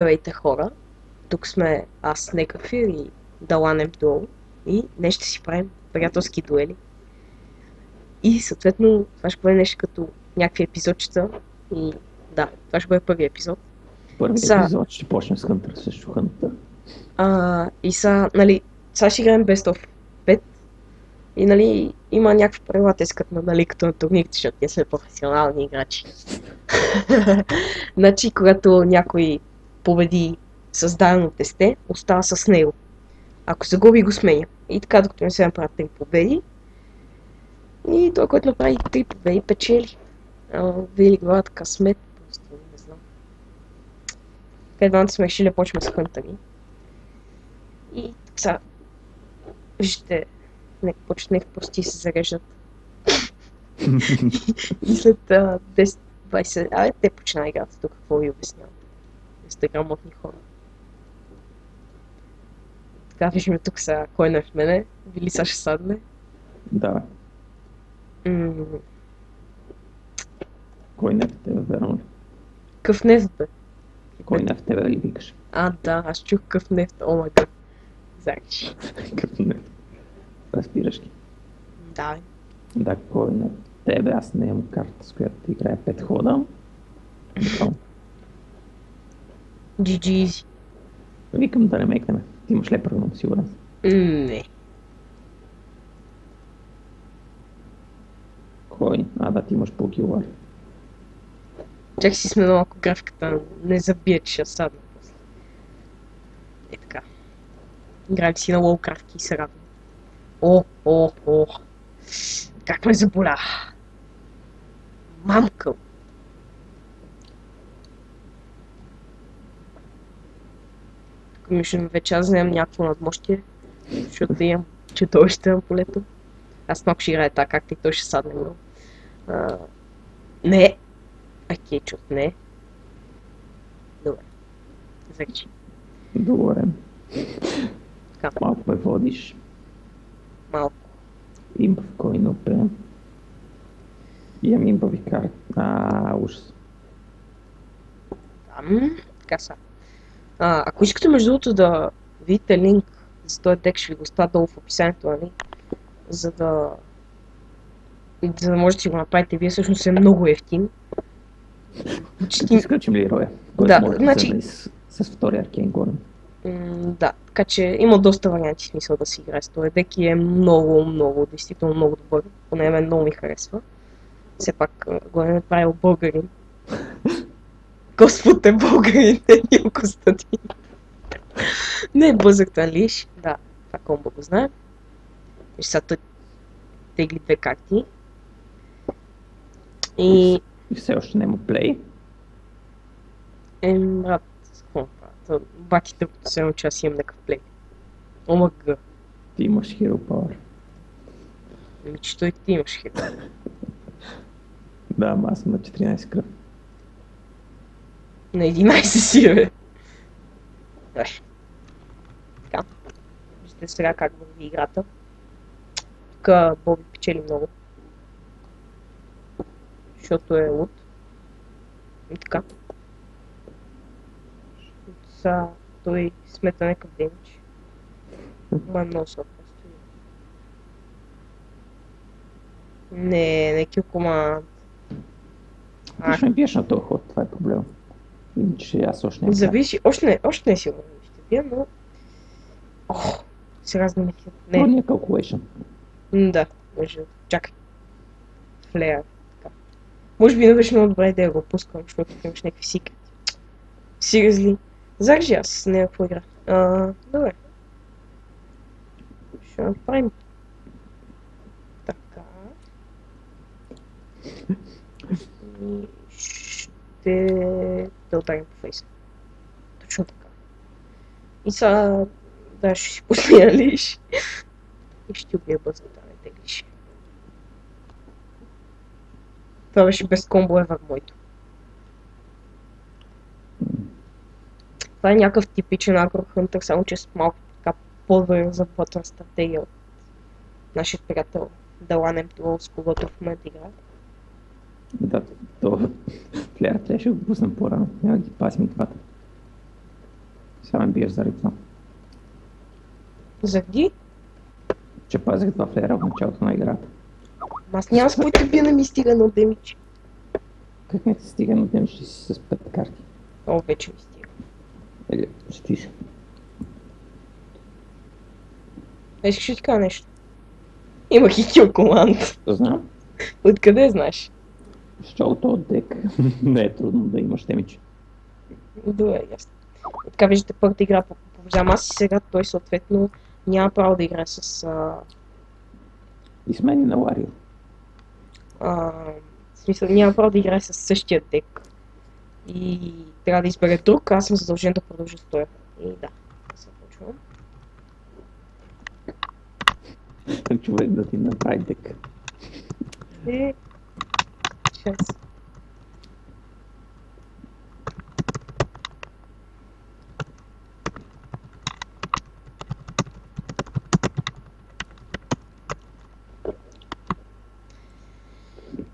Здравейте хора, тук сме аз, Некафир и Далан Емдуол и днес ще си правим приятелски дуели. И съответно това ще бъде нещо като някакви епизодчета и да, това ще бъде първи епизод. Първи Са, епизод ще почнем с Хънтър срещу Хънтър. нали, сега ще играем Best of 5 и нали, има някакви правила, те искат нали, като на турнирите, защото ние сме професионални играчи. Значи, когато някой победи с дадено тесте, остава с него. Ако загуби, го сменя. И така, докато не се направят 3 победи. И той, който направи 3 победи, печели. Вие ли главата късмет? Просто не знам. Така двамата сме решили да почваме с хънтъри. И сега, вижте, нека почнат нека прости се зареждат. И след 10-20... те почна играта тук, какво ви обяснявам. Не сте грамотни хора. Така, виждаме тук сега кой не е в мене. Вили са ще садне. Да. Кой не е в тебе, верно ли? Къв нефт, бе? Кой не е в тебе ли викаш? Да, аз чух къв нефт, о май гад. Загиш. Какъв не. Разбираш ли? Да, бе. Да, кой не е в тебе, аз не имам карта, с която играе 5 хода. GG. Викам да не мекнем. Ти имаш ли първо, сигурен? Не. Кой? Да, ти имаш по-килар. Чак си сме малко графиката, не забие, че ще садна после. Е така. Играем си на лоукрафки и се радвам. О. Как ме заболя. Мамка. Тук мишам вече аз вземам някакво надмощие, защото имам, че той ще е на полето. Аз малко ще играе така, както и той ще садне много. Не. Кетчуп, не. Добре. Закачи. Добре. Така. Малко ме водиш. Малко. Имба в кой не опе. Имам имбави карти. Ужас. Така са. Ако искате между другото да видите линк за този дек, ще ви го оставя долу в описанието, нали? За да можете да го направите. Вие всъщност е много ефтин. Ще изключим ли роя? Да, може значи... да с втори аркейн горен. Да, така че има доста варианти смисъл да си играе с този дек и е много, действително много добър. Поне мен много ми харесва. Все пак го е направил българин. Господ е българин, не е Константин. Не е Бъзък Танлиш. Да, това комбо го знае. И сега той тегли 2 карти. И все още няма плей. Брат, с какво направят? Батите, като се науча, аз имам някакъв плей. ОМГ. Ти имаш Hero Power. Че той ти имаш хиро. Да, ама аз съм на 14 кръв. На 11 си, бе. Така. Вижте сега как върви играта. Тук Боби печели много. Защото е лут. И така. Са той смета някакъв демидж. Ма е много слаб. Не кил команд. Ти ще ме биеш на този ход, това е проблем. Иначе аз още не. Зависи, още не е сигурно ще бия, но... Сега знаме ти. Трудният calculation. Да, може. Чакай. Флеер. Така. Може би не беше много добре да я го пускам, защото имаш някакви секрети. Seriously. Загжи аз не какво игра. Добре. Ще направим така. И ще да ударим по фейса. Точно така. И сега да ще си пусне лиш. И ще убия бъзата, не теглиш. Това беше без комбо евър моето. Това е някакъв типичен агрохънтър, само че с малко така по-разработена стратегия от нашия приятел Далан Емдуол, с когото в момента играе. Да, то флеер трябваше да го пусна по-рано. Няма ги пасим двата. Сега ме биеш за ритма. Заради? Че пазих 2 флера в началото на играта. Аз няма с който бия, не ми стига на демидж. Как не ти стига на ден, ще си с 5 карти? О, вече ми стига. Стои се. Искаш ли ти кажа нещо? Имах и кил команд. Знам. Откъде знаеш? Защото от дек не е трудно да имаш темичи. Добре, ясно. Така виждате, първата игра побеждавам аз и сега той съответно няма право да играе с... И смени на Ларио. В смисъл, няма право да играе с същия дек. И трябва да избере друг, аз съм задължен да продължа стоя. И да, започвам. Човек да ти направи дек. Шанс.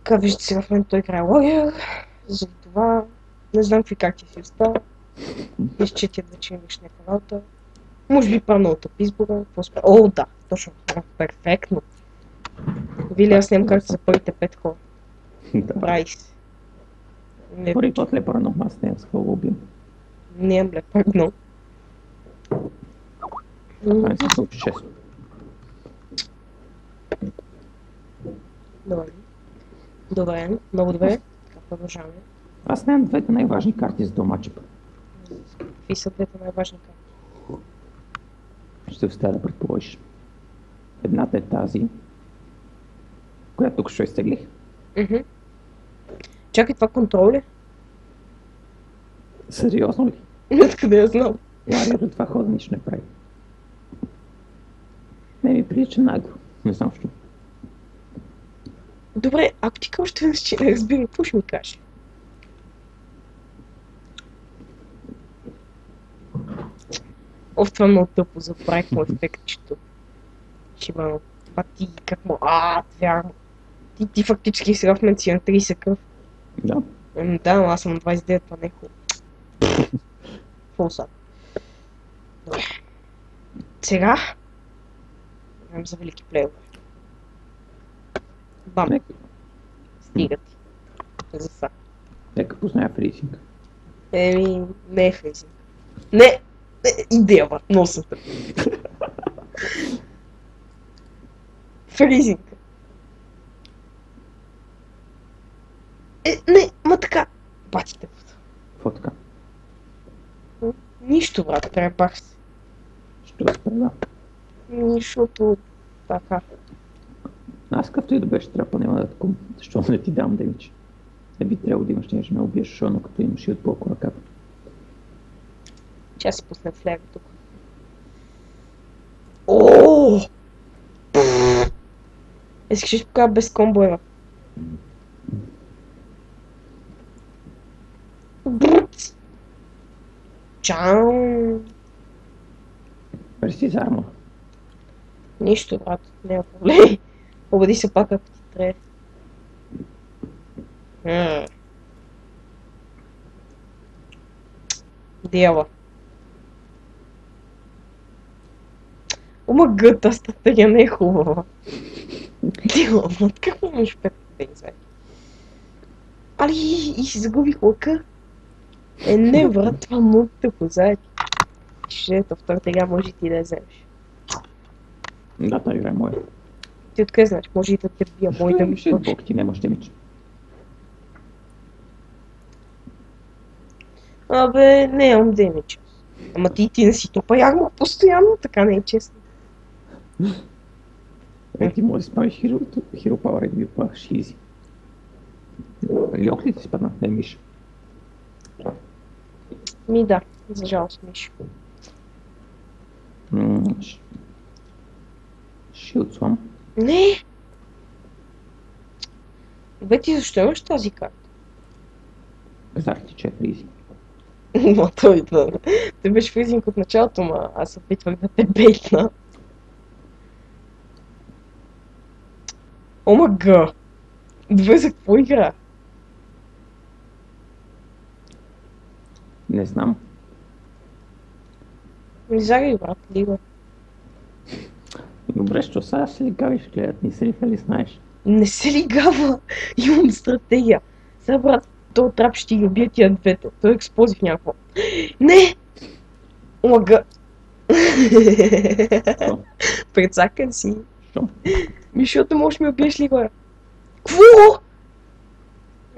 Така виждате сега в момента той играе логер, за това не знам какви карти си остава. Изчетят вече имаш някаква работа. Може би правилно тъп избора. О, да, точно. Перфектно. Вили, аз нямам карта за първите 5 хора. Да. Брайс. Първи път лепър, но аз не с какво убим. Не имам лепър, но... Това не се случи често. Добре. Добре, много добре. Така продължаваме. Аз нямам двете най-важни карти за този матчъп. Какви са двете най-важни карти? Ще оставя да предположиш. Едната е тази, която тук ще изтеглих. Чакай, това контрол ли? Сериозно ли? Откъде я знам? Ларио до това хода нищо не прави. Не ми прилича на агро. Не знам защо. Добре, ако ти кажеш още веднъж, че не разбирам, какво ще ми кажеш? Това е много тъпо, забравих му ефектчето. Шибано. Това ти как му... вярно. Ти фактически сега в момента си на 30 кръв. Да. Да, но аз съм на 29, това не е хубаво. Фулсад. Добре. Сега... Играем за велики плейове. Бам. Стига ти. За са. Нека позная фризинг. Не е фризинг. Не! Идея, бе, носата. Фризинг. Не, ма така. Батите. Какво така? Нищо, брат, пребах се. Що се преда? Защото така. Аз като и да беше трябва няма да таком. Защо не ти дам демидж? Не би трябвало да имаш, ще ме убиеш, защото като имаш и от по ръката. Че аз си пусна флега тук. Ооо! Искаш ли покажа без комбоева? Брут! Чао! Мерси за армор. Нищо, брат, няма проблем. Обади се пак, ако ти трябва. Дява. Омага, тази стратегия не е хубава. Дява, брат, как можеш 5 пензай? Али, и си загубих лъка. Не, брат, това много тъпо, заедно. Ето, втората игра може и ти да я вземеш. Да, тази игра е моя. Ти откъде знаеш? Може и да те бия, мой да ми ще бог, ти нямаш демидж. Абе, не имам демидж. Ама ти не си топа ярмо постоянно, така не е честно. Ти може да спамиш Hero Power и да ми пахаш изи. Льох ли ти спадна? Не, Миш. Ми да, за жалост, Миш. Шилдсвам. Не! Бе, ти защо имаш тази карта? Казах ти, че е фризи. Но той беше фризинг от началото, ма аз опитвах да те бейтна. Омага! Две за какво игра? Не знам. Излагай, брат, лига. Добре, що сега ще ли гавиш гледат? Не се ли знаеш? Не се ли гава? Имам стратегия. Сега, брат, то трап ще ги убие тия двете. Той експозив някакво. Не! Лага. Що? Прецакан си. Що? Защото можеш ми убиеш ли горе? Кво?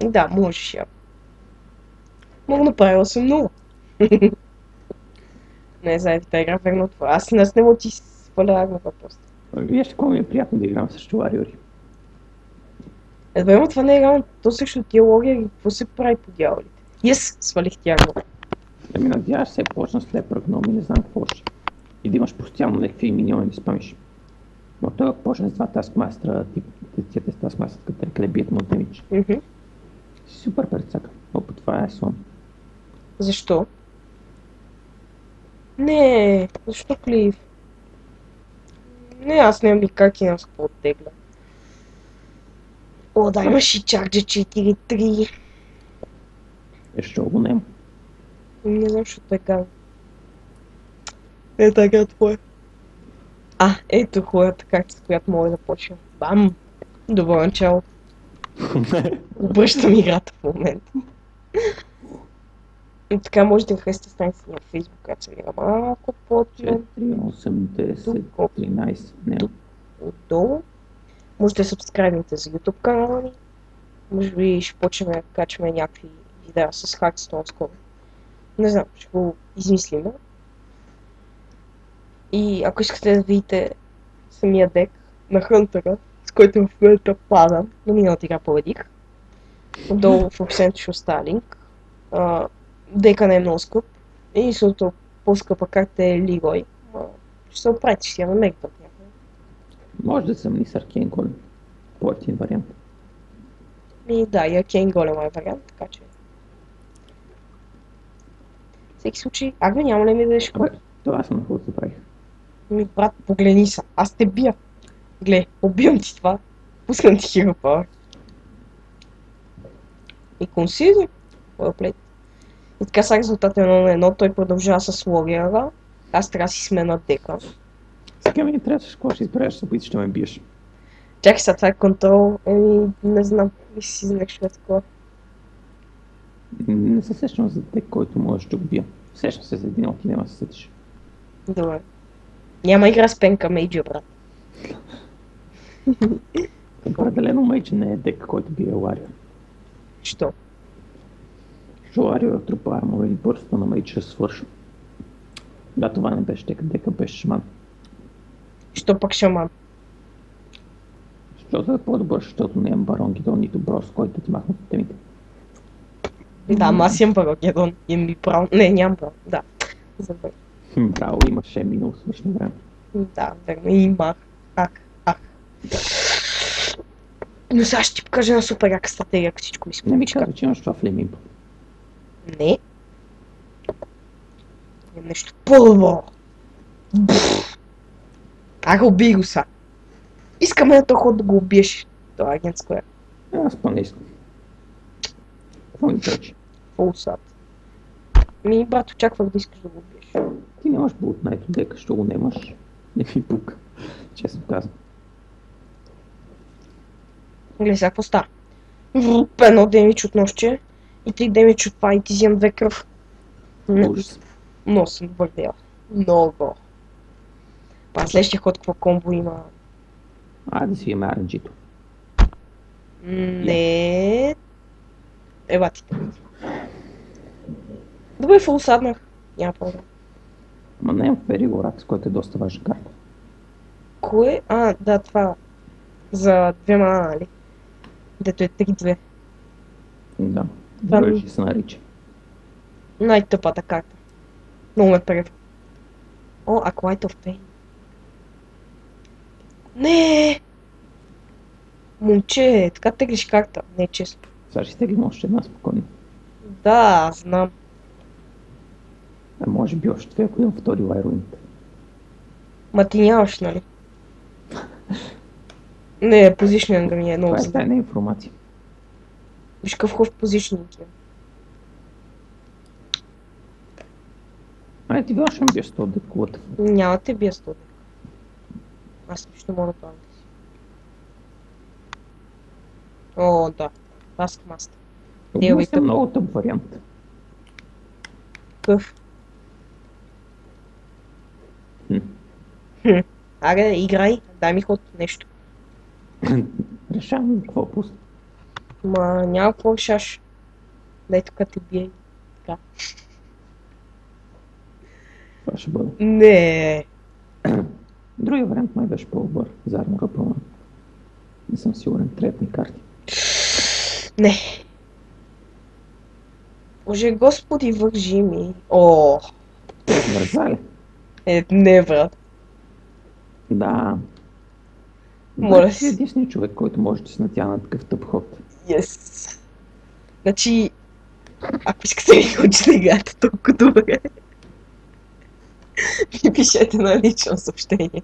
Да, можеш я. Мога направила съм много. Не, заеди тази игра верно това. Аз не мога ти сваля просто. Виж, какво ми е приятно да играм срещу вариори. Ама това не е реално. То срещу тия логия, какво се прави по дяволите? Yes, свалих тя го. Ами надяваш се, почна с лепрък, но ми не знам какво ще. И да имаш постоянно някакви миньони да спамиш. Но той ако почне с два таскмастера, тия таскмастера, къде бият му демидж. Си супер прецака. Опа, това е сон. Защо? Не, защо Клив? Не, аз нямам ли как имам с какво оттегля. О, да, имаш и чарджа 4-3. Що го нема? Не знам, защото е гал. Е, така твое. Ето хората, как с която мога да почна. Бам! Добро начало. Обръщам играта в момента. И така можете да харесате страницата на Facebook, която се мира малко по-отвън. 4, 8, 10, 13, не. Отдолу. Можете да сабскрайбнете за YouTube канала ми. Може би ще почнем да качваме някакви видеа с Hearthstone скоро. Не знам, ще го измислим. И ако искате да видите самия дек на Хънтера, с който в момента падам, но миналата игра победих. Отдолу в описанието ще оставя линк. Дека не е много скъп. Единственото по-скъпа карта е Лигой. Ще се оправите, ще я намерите от някъде. Може да съм с Аркейн Голем. По-ефтин вариант. И да, и Аркейн Голем е вариант, така че... В всеки случай, Агне няма ли ми да дадеш код? Това съм хубаво забравих. Брат, погледни са, аз те бия. Гле, убивам ти това. Пускам ти Hero Power. И консидер. Well. И така сега резултат е 1-1, той продължава с логера. Аз трябва да си смена дека. Сега ми не трябваше, какво ще избереш, се опиташ да ме биеш. Чакай сега, това е контрол. Не знам, мисля си за нещо такова. Не се сещам за дек, който можеш да го бия. Сещам се за един, ти няма да се сетиш. Добре. Няма игра с пенка Мейджа, брат. Определено Мейдж не е дек, който бие Warrior. Що? Що Warrior трупа армор и бързото на Мейдж ще свърши. Да, това не беше дека беше шаман. Що пък шаман? Защото е по-добър, защото не имам барон Гидон, нито брос, който ти махна от темите. Да, ама аз имам барон Гидон. Имам и браун. Не, нямам браун. Да. Забър. Браво, имаше минало свършно време. Да, верно. Имах. Ах. Но сега ще ти покажа една супер яка стратегия, ако всичко ми се Не ми получи. казва, че имаш това в Лемимп. Не. Имам нещо по-добро. Убий го са. Искаме на този ход да го убиеш. Това е агент Square. Аз па не искам. Какво ми пречи? Фулсат. Брат, очаквах да искаш да го убиеш. Ти нямаш Blood Knight от дека, що го немаш. Не ми пука. Честно казвам. Гледай сега какво става. Едно демидж от нощче и 3 демидж от това и ти взимам 2 кръв. Ужас. Много съм добър дел. Много. Па следващия ход какво комбо има? Да си имаме RNG-то. Не. Батите. Добре, фулсаднах. Няма проблем. Ма не имам Феригоракс, който е доста важна карта. Кое? Да, това. За 2 мана, нали? Дето е 3-2. Да. Това Вържи се нарича. най-тъпата карта. Много ме прев. Acolyte of Pain. Не! Момче, така теглиш карта. Не е честно. Сега ще стеглим още една спокойно. Да, знам. Може би още две, ако имам втори Лайруинт. Ма ти нямаш, нали? Не, позишнинга ми е много Това е зле. тайна информация. Виж какъв хубав позишнинг е. Ай, ти ваш ми беше 100 декулата. Няма те бия 100 дека. Аз нищо не мога да правя. О, да. Taskmaster. Има се много тъп вариант. Къв. Аре, играй, дай ми ход нещо. Решавам какво пусна. Ма няма какво решаш. Дай тук те бие. Така. Това ще бъде. Не. Другия вариант май беше по-добър. За армора пълна. Не съм сигурен. Третни карти. Не. Боже, господи, вържи ми. О. Върза ли? Не, брат. Да. Моля си единственият човек, който може да си натяга на такъв тъп ход. Yes. Значи, ако искате да ми научите да играте толкова добре, ми пишете на лично съобщение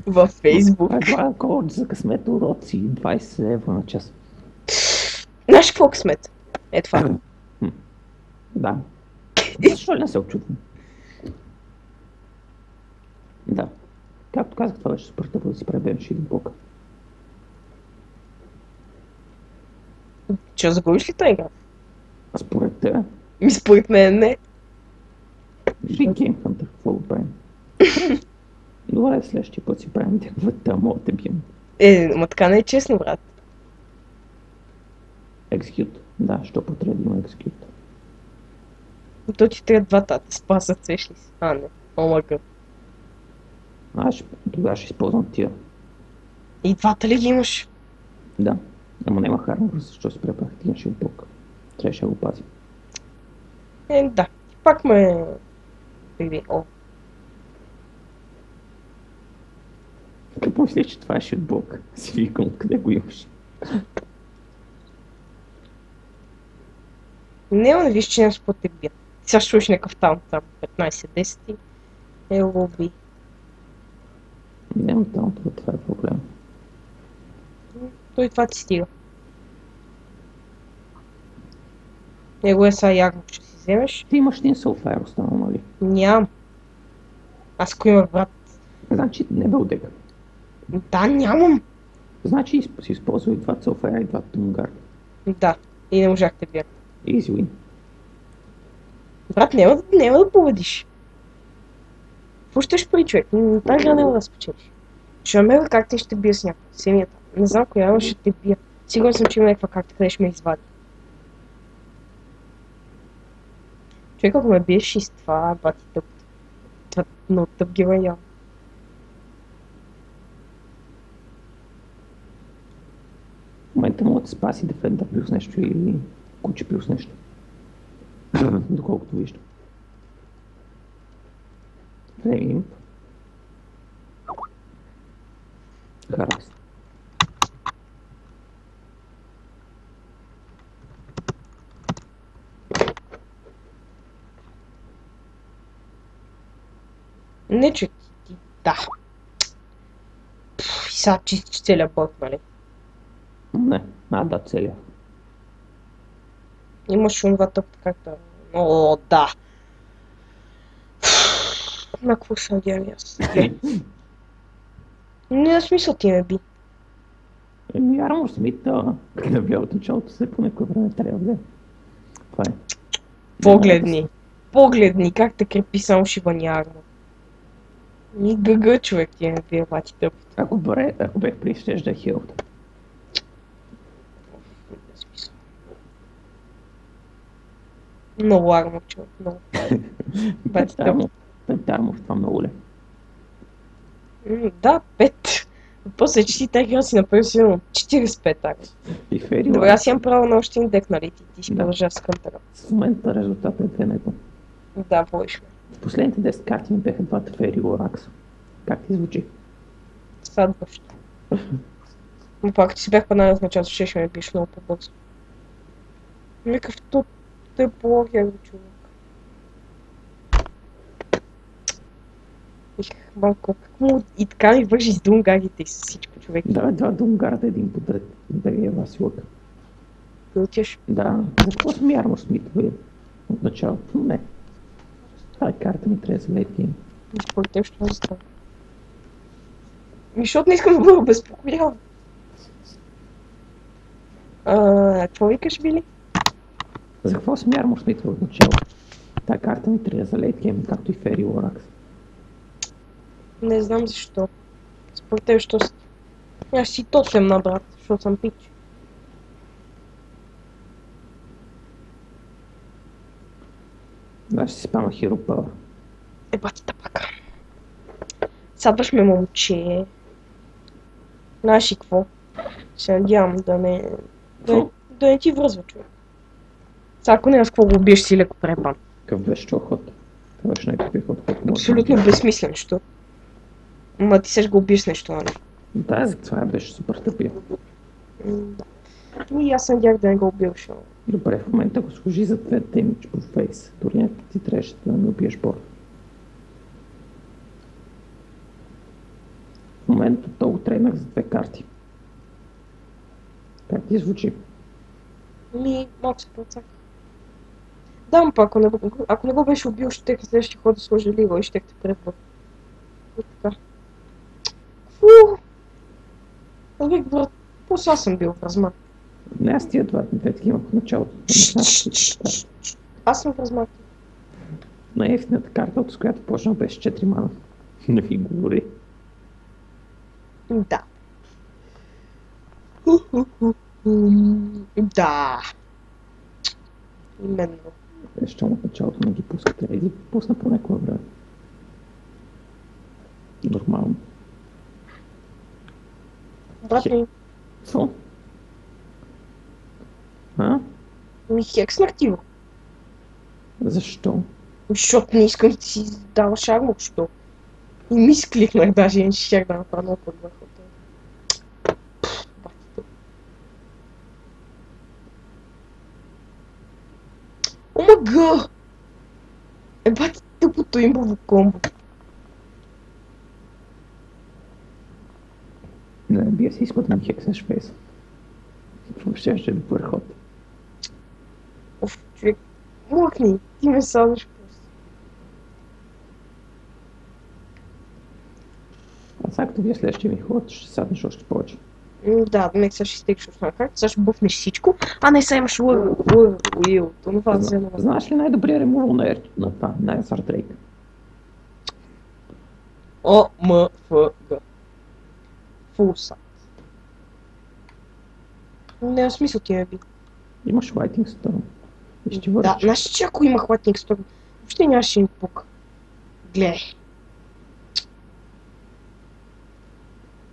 във Фейсбук. Това код за късмет уроци, 20 евро на час. Знаеш какво късмет? Е това. Да. Защо ли не се очудвам? Да. Както казах, това беше супер тъпо да си пребенеш един блок. Че загубиш ли тази игра? Според те, Според мен не. Big Game Hunter, какво го правим? Добре, следващия път си правим някаква мога да те бием. Ма така не е честно, брат. Execute. Да, що по-трябва да има Execute. То ти трябва двата да спасат, сеш ли си? Не. Омага. Аз тогава ще използвам тия. И двата ли ги имаш? Да. Ама няма армор, защо си препрах тия шилбок. Трябваше да го пазим. Да. Пак ме... О. Какво мислиш, че това е шилбок? Си викам, откъде го имаш? Не виж, че няма с какво те бия. Сега ще слушаш някакъв там 15-10 и го уби. Нямам там, това е проблем. Той това ти стига. Него е сега ярмо, ще си вземеш. Ти имаш един Soulfire останал, нали? Нямам. Аз ако имах брат. Значи не бе отдега. Да, нямам. Значи си използвал и двата Soulfire и двата Doomguard. Да. И не можах да бия. Easy win. Брат, няма да победиш. Пущаш при човек, тази игра няма да спечелиш. Ще намеря как те ще бия с някаква. Семията. Не знам коя, но ще те бия. Сигурен съм, че има някаква карта, къде ще ме извади. Човек, ако ме биеш и с това, бати тъп. Това много тъп герой явно. В момента мога да спаси Defender плюс нещо или куче плюс нещо. Доколкото виждам. Време имп. Хараст. Не, че ти... Да. И сега чистиш целият бот, нали? Не, да, целия. Имаш онова тъп, както... О, да. На какво се надявам аз? Не, в смисъл ти ме би. Армор Смит, да бия от началото, все по някое време трябва да. Това е. Погледни, как те крепи само шибани армор. И гъгъ човек ти ме бие, бати тъп. Ако бех прищеш да е хилта. Много армор, човек, много. Бати тъп. Пет армор, това много ле. Да, 5. После че си тази си направил силно 45 армор. Добре, аз имам право на още един дек, нали? Ти си продължава с кънтъра. В момента резултатът е 2 на 1. Да, водиш ме. В последните 10 карти ми бяха двата Фери Лоракса. Как ти звучи? Сватбащо. Но пак ти си бях панал в началото, ще ме биеш много по-бързо. Викав, то е по-логия, човек. Малко, как му и така ми вържи с Doomguard-ите и с всичко, човек. Да, два Doomguard, един подред. Да ги е Василъка. Пълтиш? Да, за какво съм Армор Смит, бе? От началото, не. Тази карта ми трябва за лейт гейм. Според теб ще става. Защото не искам да бъда обезпокояван. Какво викаш, Били? За какво съм ярмо смитвал от начало? Тази карта ми трябва за лейт гейм, както и Фери Лоракс. Не знам защо. Според теб, що си? Аз си тотлям на брат, защото съм пич. Да, ще си спама Hero Power. Бати тапака. Сядваш ме, момче. Знаеш ли какво? Се надявам да не... Да не ти връзва, човек. Сега ако не, аз какво го убиеш си леко препан. Какъв беше този ход? Това беше някакъв ход, който може Абсолютно безсмислен, що? Ма ти сеш го убиеш с нещо, нали? Да, за това беше супер тъпия. Да. И аз се надях да не го убил, защото... Добре, в момента го служи за 2 демидж по фейс. Дори някак ти трябваше да не убиеш борда. В момента то го тренах за 2 карти. Как ти звучи? Малко се процак. Да, па ако не го беше убил, ще следващия ход да сложи лива и ще те пребва. И така. Вик, брат, просто аз съм бил в размах. Не, аз тия две такива в началото. Аз съм в размах. На ефтината карта, с която почнах, беше 4 мана. Не ви говори. Да. Да. Именно. Щом от началото не ги пускате, и ги пусна по някое време. Нормално. Брат ми, Какво? А? ми хекснах ти го. Защо? Защото не искам да си даваш армор, що? И ми скликнах даже, иначе щях да направя много по-добър ход. Омага! Бати тъпото имбово комбо. Не, бия си иска да ми хекснеш фейса. Въобще ще е добър ход. Оф, човек, млъкни, ти ме садиш просто. А сега като вие следващия ми ход, ще саднеш още повече. Да, нека сега ще стекаш на карта, сега ще бъфнеш всичко, а не сега имаш Уил, това взема. Знаеш ли най-добрият ремувал на Езар Дрейк? ОМФГ. Фулсат. Не, в смисъл ти ме би. Имаш Lightning Storm. И ще върши. Да, знаеш, че ако имах Lightning Storm, въобще нямаше им пук. Гледай.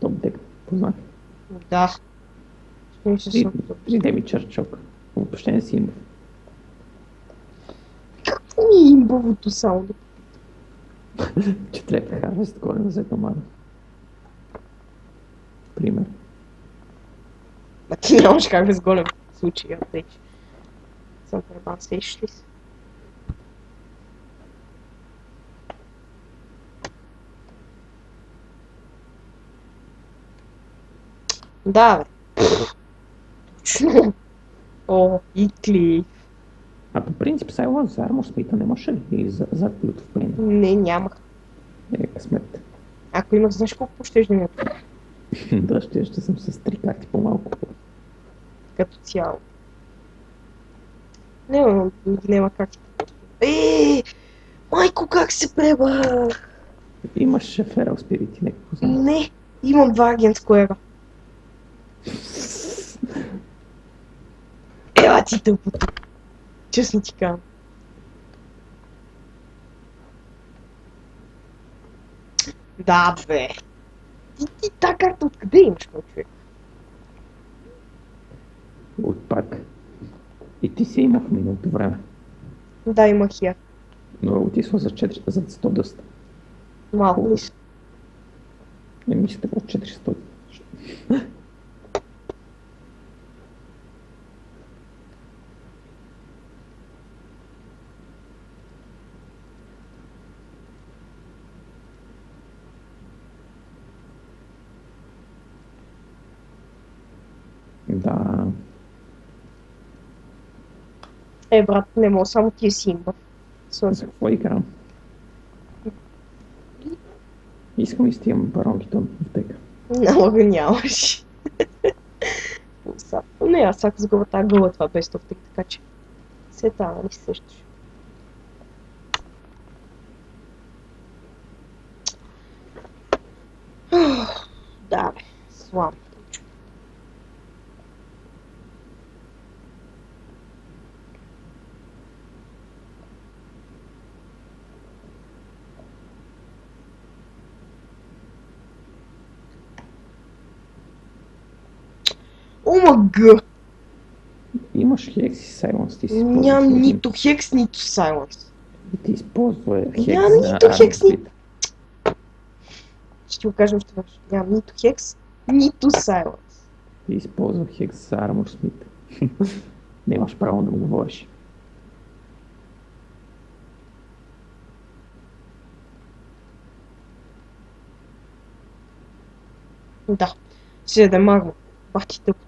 Топ дек, познах. Да. Ще се съм. 3 деми чарчок. Въобще не си имав. Какво ми е имбовото само? Че трябва да харвест корен за една мана. Пример. Ма ти нямаш как без голем случай, я тече. Съм пребан, сещаш ли се? Да, бе. Точно. О, Икли. А по принцип Сайлон за армор смита нямаше ли? Или за плют в плейна? Не, нямах. Късмет. Ако имах, знаеш колко ще да ми Да, ще съм с 3 карти по-малко. като цяло. Няма как. Майко, как се пребах! Имаш Ферал Спирит и някакво знае. Не, имам 2 агент скоера. Ела ти тъпото. Честно ти казвам. Да, бе. Ти та карта откъде имаш, мой човек? От пак. И ти си имах миналото време. Да, имах я. Но отисва за 100 дъста. Малко ли са? Не мисля от 400. Да. Брат, не мога, само ти си имба. За какво играм? Искам и с тия баронките от бутека. Много нямаш. Не, аз всяко загуба тази гъла това без тофтик, така че се тава, не се сещаш. Да, бе, слабо. ОМГ! Имаш хекс и сайленс, ти си използваш. Нямам нито хекс, нито сайленс. И ти използва хекс Нямам за нито хекс, Armor Smith. Ще ти го кажем още веднъж. Нямам нито хекс, нито сайленс. Ти използва хекс за Armor Smith. Нямаш право да му говориш. Да, ще да магма. Бах ти тъпото.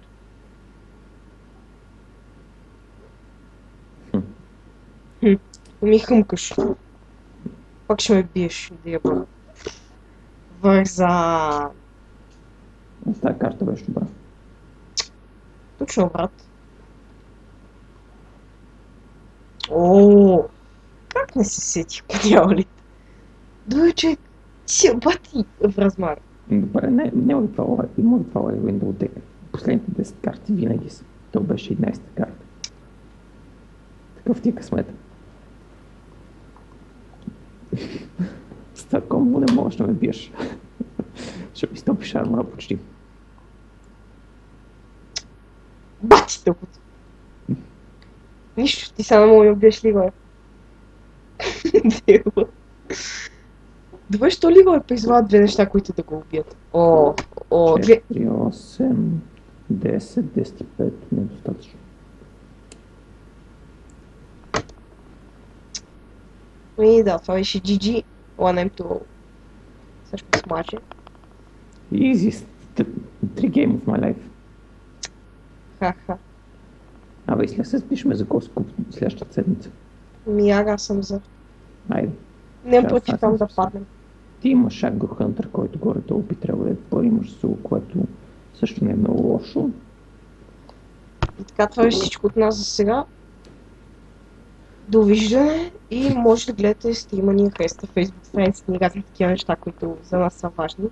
Ми хъмкаш. Пак ще ме биеш, диабол. Вързан. Тази карта беше добра. Точно, брат. О, как не се сетих по дяволите? Добре, човек, ти си бати в размар. Добре, не отвала, има отвала и Windows Deck. Последните 10 карти винаги са. То беше 11-та карта. Такъв ти е късмет. С това комбо не можеш да ме биеш. Ще ми стопиш армора почти. Бати тъпото. Нищо, ти сега не мога да убиеш Лигой. Добре, що Лигой призвава две неща, които да го убият? О, 4, 8, 10, 10 и 5, недостатъчно. И да, това беше GG, One M2. Също смаче. Easy, 3 game of my life. Ха-ха. Абе, и след се запишеме за Коскоп следващата седмица. Аз съм за. Айде. Не против там да паднем. Ти имаш Shadow Hunter, който горе-долу би трябвало да е добър, имаш Soul, което също не е много лошо. И така, това е всичко от нас за сега. Довиждане и може да гледате стрима ни, харесате Facebook страницата ни, разни такива неща, които за нас са важни.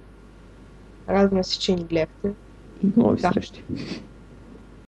Радваме се, че ни гледахте. Нови срещи.